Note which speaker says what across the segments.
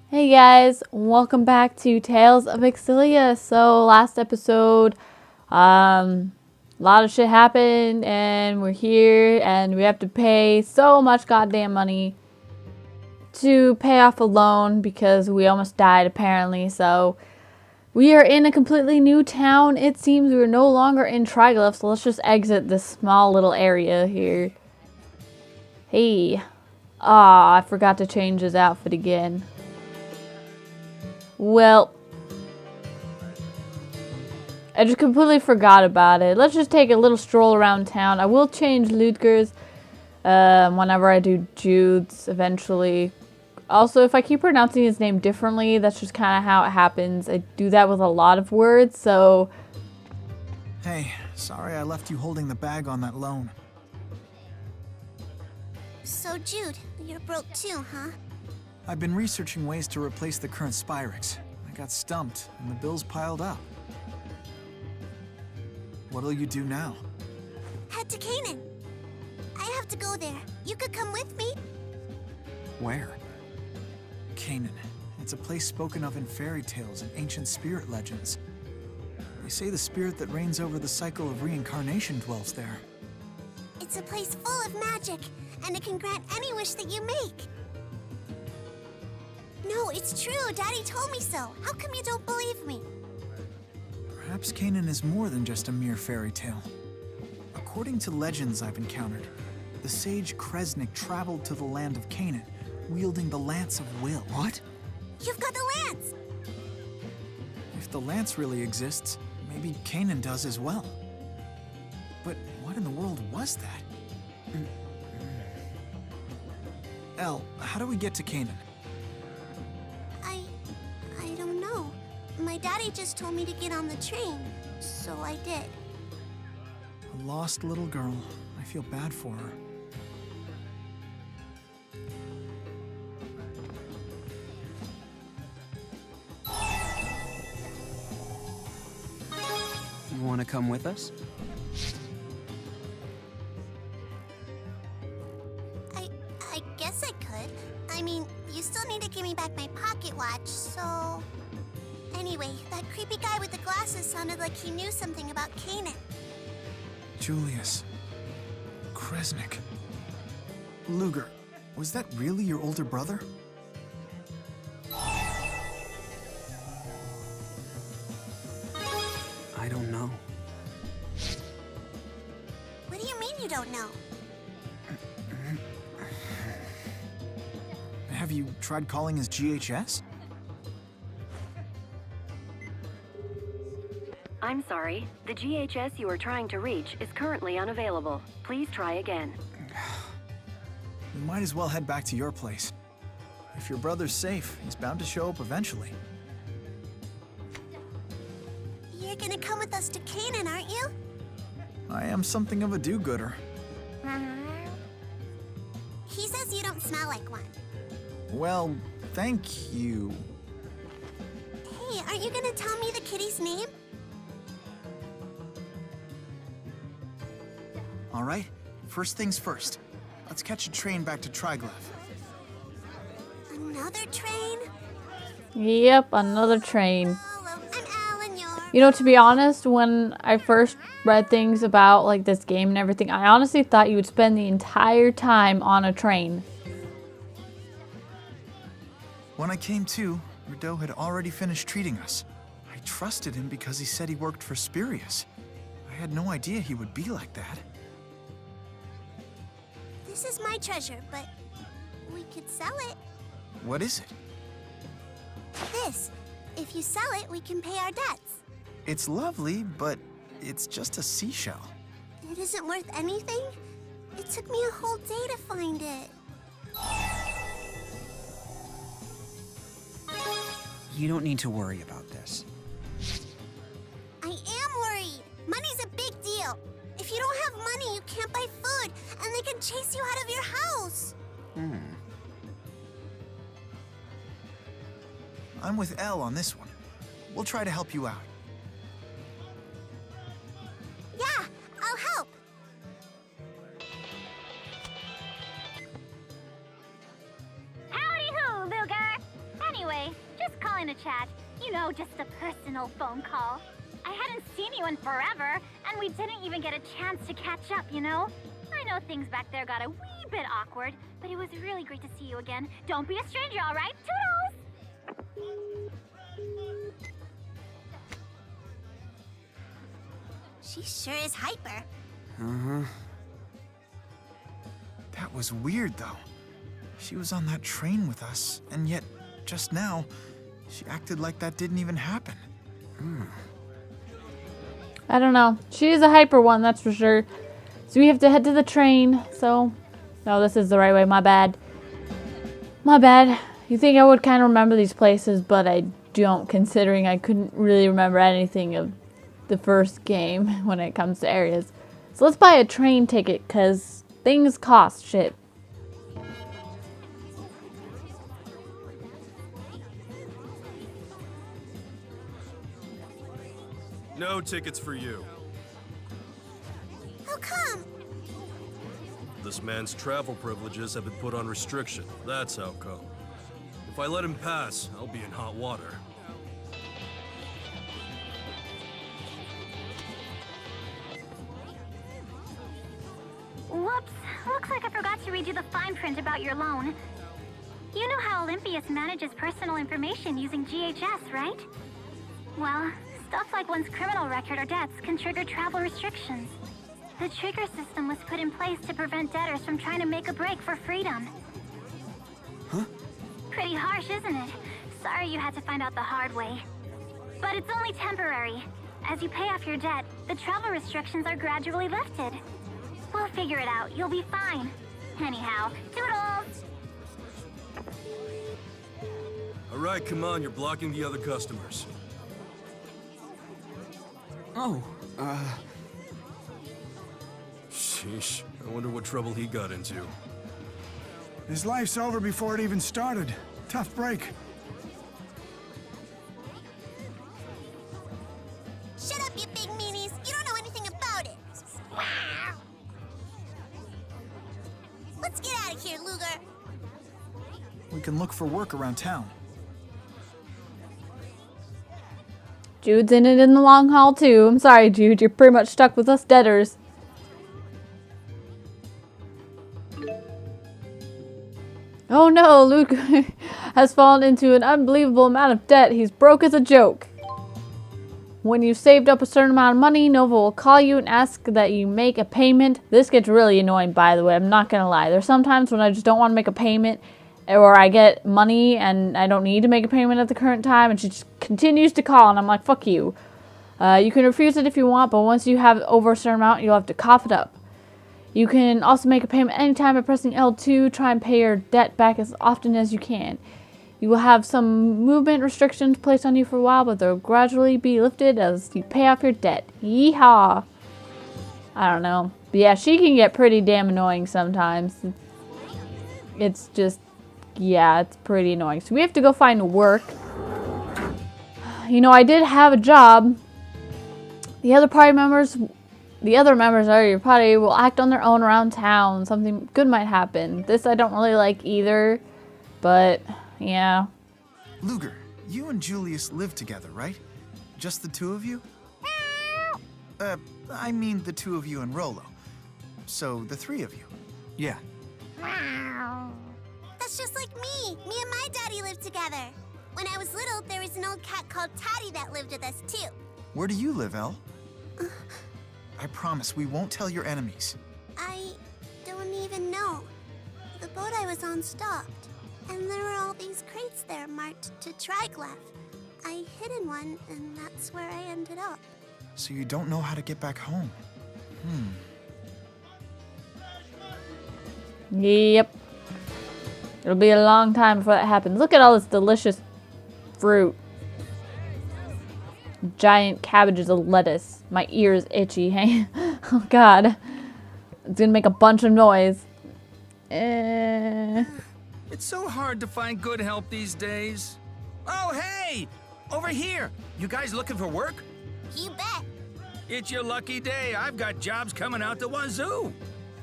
Speaker 1: Hey guys, welcome back to Tales of Xillia. So last episode, a lot of shit happened and we're here and we have to pay so much goddamn money to pay off a loan because we almost died apparently. So we are in a completely new town. It seems we're no longer in Triglyph, so let's just exit this small little area here. Hey, I forgot to change his outfit again. Well, I just completely forgot about it. Let's just take a little stroll around town. I will change Ludger's whenever I do Jude's eventually. Also, if I keep pronouncing his name differently, that's just kind of how it happens. I do that with a lot of words, so...
Speaker 2: Hey, sorry I left you holding the bag on that loan.
Speaker 3: So Jude, you're broke too, huh?
Speaker 2: I've been researching ways to replace the current Spyrix. I got stumped, and the bills piled up. What'll you do now?
Speaker 3: Head to Canaan. I have to go there. You could come with me.
Speaker 2: Where? Canaan. It's a place spoken of in fairy tales and ancient spirit legends. They say the spirit that reigns over the cycle of reincarnation dwells there.
Speaker 3: It's a place full of magic, and it can grant any wish that you make. No, it's true. Daddy told me so. How come you don't believe me?
Speaker 2: Perhaps Canaan is more than just a mere fairy tale. According to legends I've encountered, the sage Kresnik traveled to the land of Canaan, wielding the Lance of Will. What?
Speaker 3: You've got the lance!
Speaker 2: If the lance really exists, maybe Canaan does as well. But what in the world was that? Elle, how do we get to Canaan?
Speaker 3: I don't know. My daddy just told me to get on the train, so I did.
Speaker 2: A lost little girl. I feel bad for her.
Speaker 4: You want to come with us?
Speaker 3: I guess I could. I mean, you still need to give me back my pocket watch, so... Anyway, that creepy guy with the glasses sounded like he knew something about Canaan.
Speaker 2: Julius. Kresnik. Luger, was that really your older brother?
Speaker 4: I don't know.
Speaker 3: What do you mean you don't know?
Speaker 2: Have you tried calling his GHS?
Speaker 5: I'm sorry. The GHS you are trying to reach is currently unavailable. Please try again.
Speaker 2: We might as well head back to your place. If your brother's safe, he's bound to show up eventually.
Speaker 3: You're gonna come with us to Canaan, aren't you?
Speaker 2: I am something of a do-gooder.
Speaker 3: He says you don't smell like one.
Speaker 2: Well, thank you.
Speaker 3: Hey, aren't you gonna tell me the kitty's name?
Speaker 2: All right, first things first. Let's catch a train back to Triglyph.
Speaker 3: Another train?
Speaker 1: Yep, another train.
Speaker 3: Hello, I'm Alan,
Speaker 1: You know, to be honest, when I first read things about like this game and everything, I honestly thought you would spend the entire time on a train.
Speaker 2: When I came to, Rideau had already finished treating us. I trusted him because he said he worked for Spirius. I had no idea he would be like that.
Speaker 3: This is my treasure, but we could sell it.
Speaker 2: What is it?
Speaker 3: This. If you sell it, we can pay our debts.
Speaker 2: It's lovely, but it's just a seashell.
Speaker 3: It isn't worth anything? It took me a whole day to find it.
Speaker 4: You don't need to worry about this.
Speaker 3: I am worried. Money's a big deal. If you don't have money, you can't buy food, and they can chase you out of your house.
Speaker 2: I'm with Elle on this one. We'll try to help you out.
Speaker 3: Yeah, I'll help.
Speaker 6: Howdy ho, Luger! Anyway, calling to chat. You know, just a personal phone call. I hadn't seen you in forever, and we didn't even get a chance to catch up, you know? I know things back there got a wee bit awkward, but it was really great to see you again. Don't be a stranger, all right? Toodles!
Speaker 3: She sure is hyper.
Speaker 4: Uh-huh.
Speaker 2: That was weird, though. She was on that train with us, and yet, just now, she acted like that didn't even happen.
Speaker 1: I don't know. She is a hyper one, that's for sure. So we have to head to the train. So, no, this is the right way. My bad. My bad. You think I would kind of remember these places, but I don't, considering I couldn't really remember anything of the first game when it comes to areas. So let's buy a train ticket, because things cost shit.
Speaker 7: No tickets for you.
Speaker 3: How come?
Speaker 7: This man's travel privileges have been put on restriction. That's how come. If I let him pass, I'll be in hot water.
Speaker 6: Whoops. Looks like I forgot to read you the fine print about your loan. You know how Olympius manages personal information using GHS, right? Well, stuff like one's criminal record or debts can trigger travel restrictions. The trigger system was put in place to prevent debtors from trying to make a break for freedom.
Speaker 4: Huh?
Speaker 6: Pretty harsh, isn't it? Sorry you had to find out the hard way. But it's only temporary. As you pay off your debt, the travel restrictions are gradually lifted. We'll figure it out. You'll be fine. Anyhow, toodles!
Speaker 7: All right, come on, you're blocking the other customers.
Speaker 4: Oh,
Speaker 7: Sheesh, I wonder what trouble he got into.
Speaker 8: His life's over before it even started. Tough break.
Speaker 3: Shut up, you big meanies. You don't know anything about it. Let's get out of here, Luger.
Speaker 2: We can look for work around town.
Speaker 1: Jude's in it in the long haul too. I'm sorry, Jude. You're pretty much stuck with us debtors. Oh no, Luke has fallen into an unbelievable amount of debt. He's broke as a joke. When you've saved up a certain amount of money, Nova will call you and ask that you make a payment. This gets really annoying, by the way. I'm not gonna lie. There's sometimes when I just don't want to make a payment, or I get money and I don't need to make a payment at the current time, and she just continues to call, and I'm like, fuck you. You can refuse it if you want, but once you have over a certain amount, you'll have to cough it up. You can also make a payment anytime by pressing L2. Try and pay your debt back as often as you can. You will have some movement restrictions placed on you for a while, but they'll gradually be lifted as you pay off your debt. Yeehaw! I don't know. But yeah, she can get pretty damn annoying sometimes. It's just, yeah, it's pretty annoying. So we have to go find work. You know, I did have a job. The other members of your party will act on their own around town. Something good might happen. This I don't really like either, but yeah.
Speaker 2: Luger, you and Julius live together, right? Just the two of you? I mean the two of you and Rolo. So, the three of you.
Speaker 8: Yeah.
Speaker 3: That's just like me. Me and my daddy lived together. When I was little, there was an old cat called Taddy that lived with us, too.
Speaker 2: Where do you live, Elle? I promise we won't tell your enemies.
Speaker 3: I don't even know. The boat I was on stopped, and there were all these crates there marked to Triglav. I hid in one, and that's where I ended up.
Speaker 2: So you don't know how to get back home.
Speaker 1: Yep. It'll be a long time before that happens. Look at all this delicious fruit. Giant cabbages of lettuce. My ear's itchy. Hey, oh god. It's gonna make a bunch of noise.
Speaker 9: It's so hard to find good help these days. Oh, hey! Over here! You guys looking for work?
Speaker 3: You bet.
Speaker 9: It's your lucky day. I've got jobs coming out the wazoo.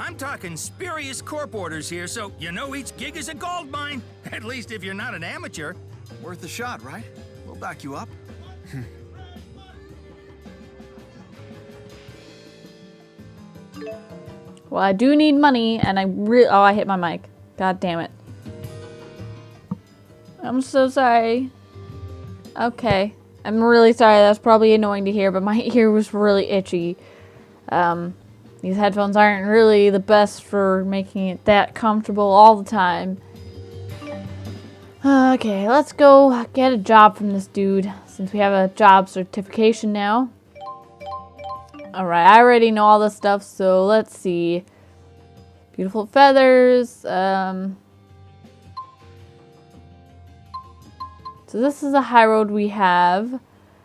Speaker 9: I'm talking spurious corp orders here, so you know each gig is a gold mine. At least if you're not an amateur.
Speaker 2: Worth a shot, right? We'll back you up.
Speaker 1: Well, I do need money, and oh, I hit my mic. God damn it. I'm so sorry. Okay. I'm really sorry. That's probably annoying to hear, but my ear was really itchy. These headphones aren't really the best for making it that comfortable all the time. Okay, let's go get a job from this dude, since we have a job certification now. Alright, I already know all this stuff, so let's see. Beautiful feathers. So this is a high road we have.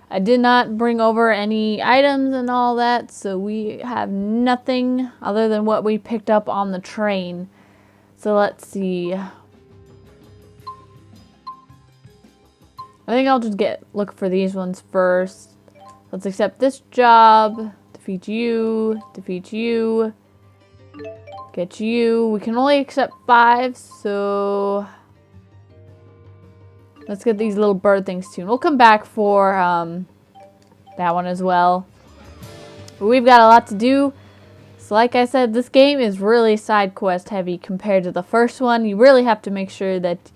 Speaker 1: I did not bring over any items and all that, so we have nothing other than what we picked up on the train. So let's see. I think I'll just look for these ones first. Let's accept this job. Defeat you. Defeat you. Get you. We can only accept 5, so let's get these little bird things too. We'll come back for that one as well. But we've got a lot to do. So like I said, this game is really side quest heavy compared to the first one. You really have to make sure that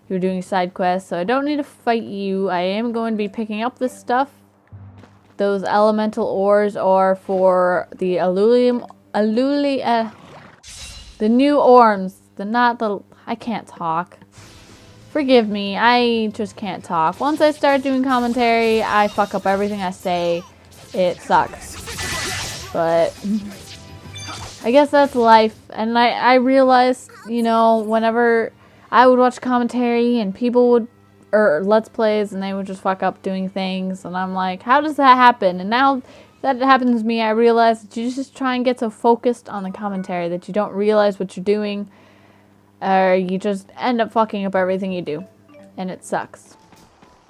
Speaker 1: you're doing side quests. So I don't need to fight you. I am going to be picking up this stuff. Those elemental ores are for the the new orms. I can't talk. Forgive me, I just can't talk. Once I start doing commentary, I fuck up everything I say. It sucks. But I guess that's life. And I realized, you know, whenever I would watch commentary and people would, or Let's Plays, and they would just fuck up doing things. And I'm like, how does that happen? And now that it happens to me, I realize that you just try and get so focused on the commentary that you don't realize what you're doing. Or you just end up fucking up everything you do. And it sucks.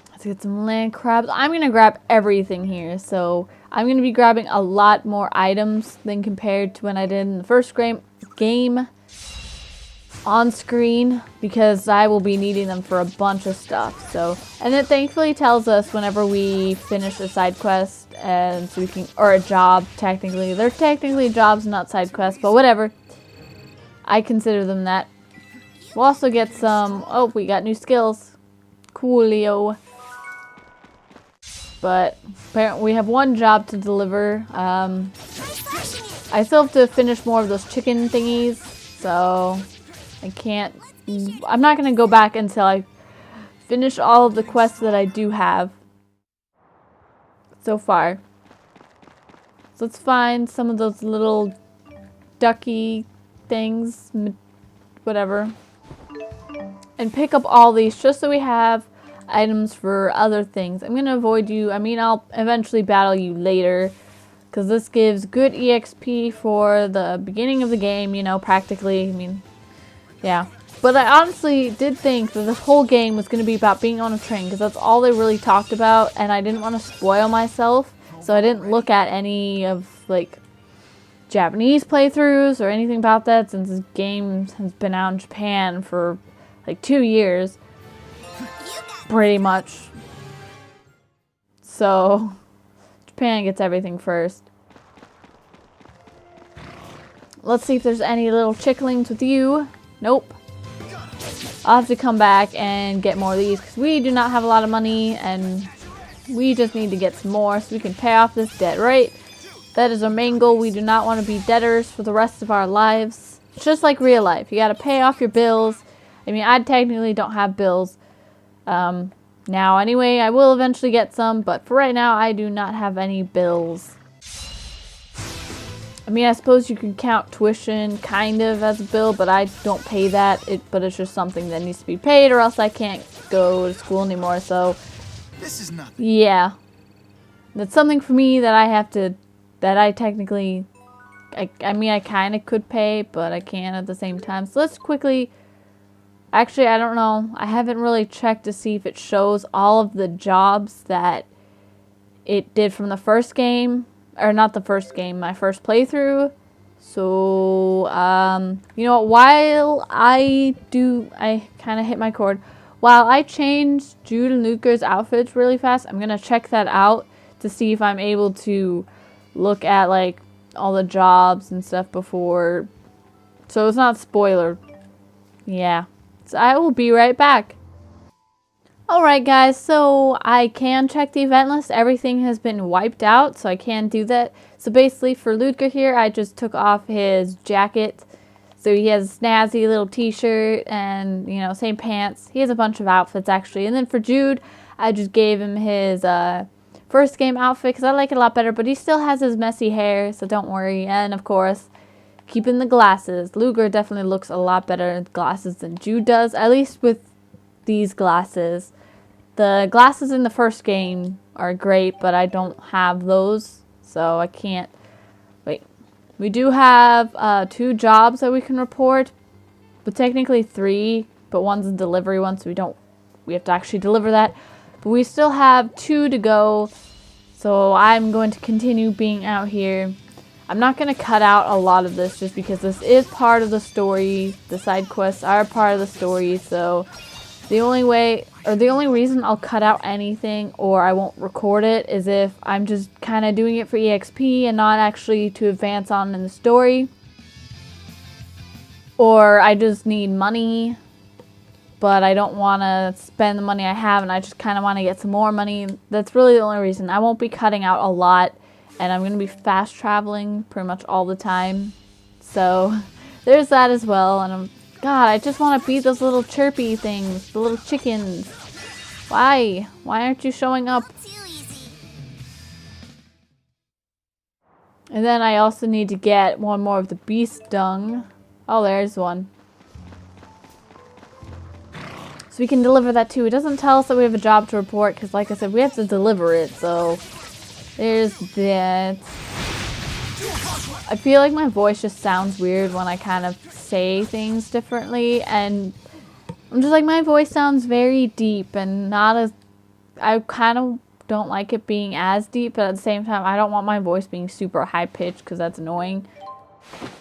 Speaker 1: Let's get some land crabs. I'm going to grab everything here. So I'm going to be grabbing a lot more items than compared to when I did in the first game on screen. Because I will be needing them for a bunch of stuff. So, and it thankfully tells us whenever we finish a side quest. And so we can, or a job technically. They're technically jobs, not side quests. But whatever. I consider them that. We'll also get some, oh, we got new skills. Coolio. But apparently we have one job to deliver. I still have to finish more of those chicken thingies. So I'm not going to go back until I finish all of the quests that I do have so far. So let's find some of those little ducky things, whatever. And pick up all these just so we have items for other things. I'm going to avoid you. I mean, I'll eventually battle you later. Because this gives good EXP for the beginning of the game, you know, practically. I mean, yeah. But I honestly did think that this whole game was going to be about being on a train. Because that's all they really talked about. And I didn't want to spoil myself. So I didn't look at any of, like, Japanese playthroughs or anything about that. Since this game has been out in Japan for like 2 years, pretty much. So, Japan gets everything first. Let's see if there's any little chicklings with you. Nope. I'll have to come back and get more of these because we do not have a lot of money and we just need to get some more so we can pay off this debt, right? That is our main goal. We do not want to be debtors for the rest of our lives. It's just like real life. You got to pay off your bills. I mean, I technically don't have bills now anyway. I will eventually get some, but for right now, I do not have any bills. I mean, I suppose you can count tuition kind of as a bill, but I don't pay that. But it's just something that needs to be paid, or else I can't go to school anymore. So,
Speaker 2: this is nothing.
Speaker 1: Yeah, that's something for me that I have to. That I technically. I mean, I kind of could pay, but I can't at the same time. So let's quickly. Actually, I don't know. I haven't really checked to see if it shows all of the jobs that it did from the first game. Or not the first game, my first playthrough. So, you know, while I kind of hit my cord. While I change Jude and Luca's outfits really fast, I'm going to check that out to see if I'm able to look at, like, all the jobs and stuff before. So it's not spoiler. Yeah. So I will be right back. Alright guys, so I can check the event list. Everything has been wiped out, so I can do that. So basically for Ludger here, I just took off his jacket. So he has a snazzy little t-shirt and, you know, same pants. He has a bunch of outfits actually. And then for Jude, I just gave him his first game outfit because I like it a lot better. But he still has his messy hair, so don't worry. And of course, keeping the glasses. Ludger definitely looks a lot better with glasses than Jude does, at least with these glasses. The glasses in the first game are great, but I don't have those, so I can't. Wait, we do have 2 jobs that we can report, but technically 3, but one's a delivery one, so we have to actually deliver that. But we still have 2 to go, so I'm going to continue being out here. I'm not going to cut out a lot of this just because this is part of the story. The side quests are part of the story, so the only reason I'll cut out anything or I won't record it is if I'm just kind of doing it for EXP and not actually to advance on in the story. Or I just need money, but I don't want to spend the money I have and I just kind of want to get some more money. That's really the only reason. I won't be cutting out a lot and I'm going to be fast traveling pretty much all the time. So there's that as well. And God, I just want to beat those little chirpy things, the little chickens. Why? Why aren't you showing up? And then I also need to get one more of the beast dung. Oh, there's one. So we can deliver that too. It doesn't tell us that we have a job to report because, like I said, we have to deliver it. So there's that. I feel like my voice just sounds weird when I kind of say things differently, and I'm just like, my voice sounds very deep and not as, I kind of don't like it being as deep, but at the same time I don't want my voice being super high pitched because that's annoying.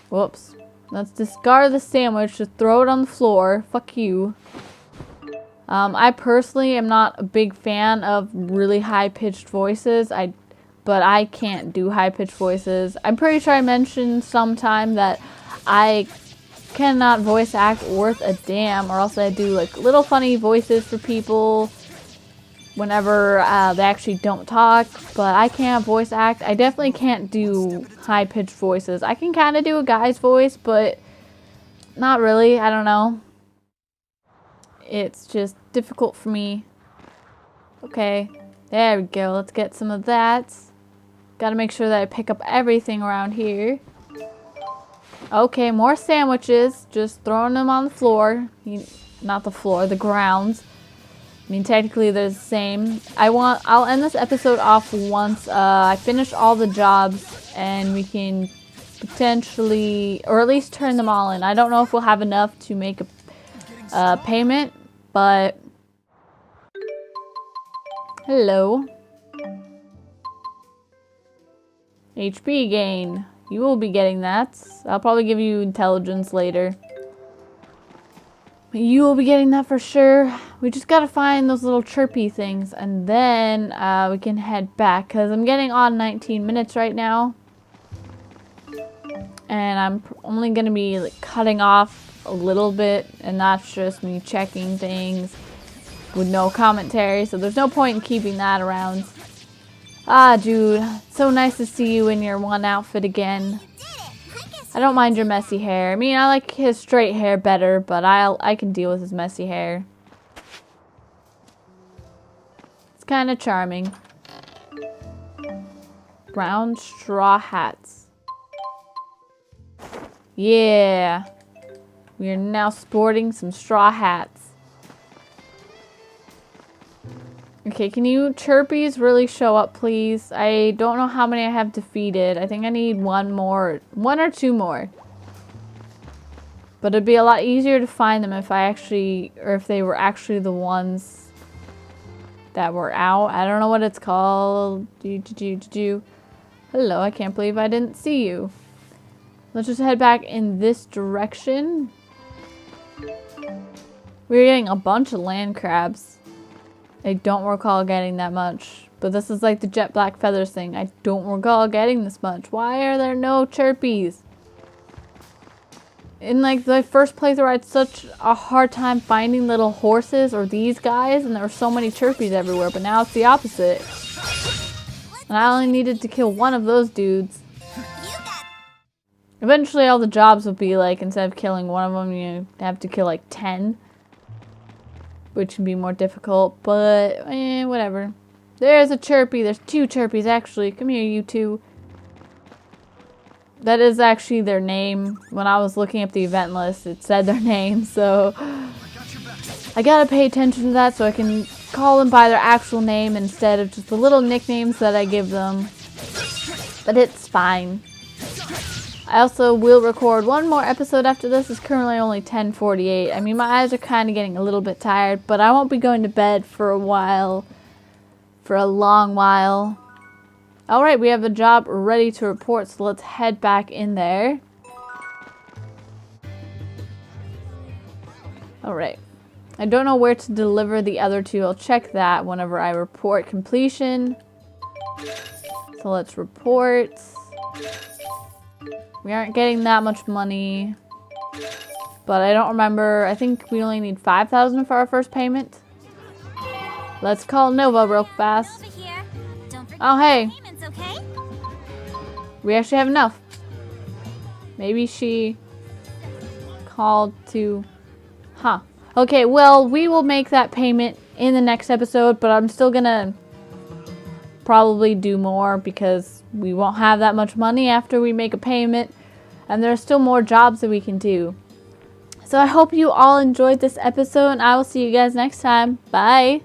Speaker 1: Whoops. Let's discard the sandwich, just throw it on the floor. Fuck you. I personally am not a big fan of really high pitched voices. But I can't do high-pitched voices. I'm pretty sure I mentioned sometime that I cannot voice act worth a damn, or else I do like little funny voices for people whenever they actually don't talk, but I can't voice act. I definitely can't do high-pitched voices. I can kind of do a guy's voice, but not really. I don't know. It's just difficult for me. Okay, there we go. Let's get some of that. Gotta make sure that I pick up everything around here. Okay, more sandwiches. Just throwing them on the floor. Not the floor, the grounds. I mean, technically they're the same. I'll end this episode off once I finish all the jobs and we can potentially, or at least turn them all in. I don't know if we'll have enough to make a payment, but hello. HP gain. You will be getting that. I'll probably give you intelligence later. You will be getting that for sure. We just gotta find those little chirpy things and then we can head back because I'm getting on 19 minutes right now. And I'm only gonna be like cutting off a little bit, and that's just me checking things with no commentary, so there's no point in keeping that around. Ah, Jude, so nice to see you in your one outfit again. I don't mind your messy hair. I mean, I like his straight hair better, but I can deal with his messy hair. It's kind of charming. Brown straw hats. Yeah. We are now sporting some straw hats. Okay, can you chirpies really show up, please? I don't know how many I have defeated. I think I need one or two more. But it'd be a lot easier to find them if if they were actually the ones that were out. I don't know what it's called. Hello, I can't believe I didn't see you. Let's just head back in this direction. We're getting a bunch of land crabs. I don't recall getting that much. But this is like the jet black feathers thing. I don't recall getting this much. Why are there no chirpies? In like the first playthrough, I had such a hard time finding little horses or these guys, and there were so many chirpies everywhere, but now it's the opposite. And I only needed to kill one of those dudes. Eventually all the jobs will be like, instead of killing one of them, you have to kill like 10. Which can be more difficult, but whatever. There's a chirpy. There's 2 chirpies actually. Come here, you two. That is actually their name. When I was looking up the event list, it said their name, so I gotta pay attention to that so I can call them by their actual name instead of just the little nicknames that I give them. But it's fine. I also will record one more episode after this. It's currently only 10:48. I mean, my eyes are kind of getting a little bit tired, but I won't be going to bed for a while. For a long while. Alright, we have a job ready to report, so let's head back in there. Alright. I don't know where to deliver the other 2. I'll check that whenever I report completion. So let's report. We aren't getting that much money. But I don't remember. I think we only need 5,000 for our first payment. Let's call Nova real fast. Oh, hey. We actually have enough. Maybe she called to... Huh. Okay, well, we will make that payment in the next episode, but I'm still gonna probably do more because we won't have that much money after we make a payment, and there are still more jobs that we can do. So I hope you all enjoyed this episode, and I will see you guys next time. Bye!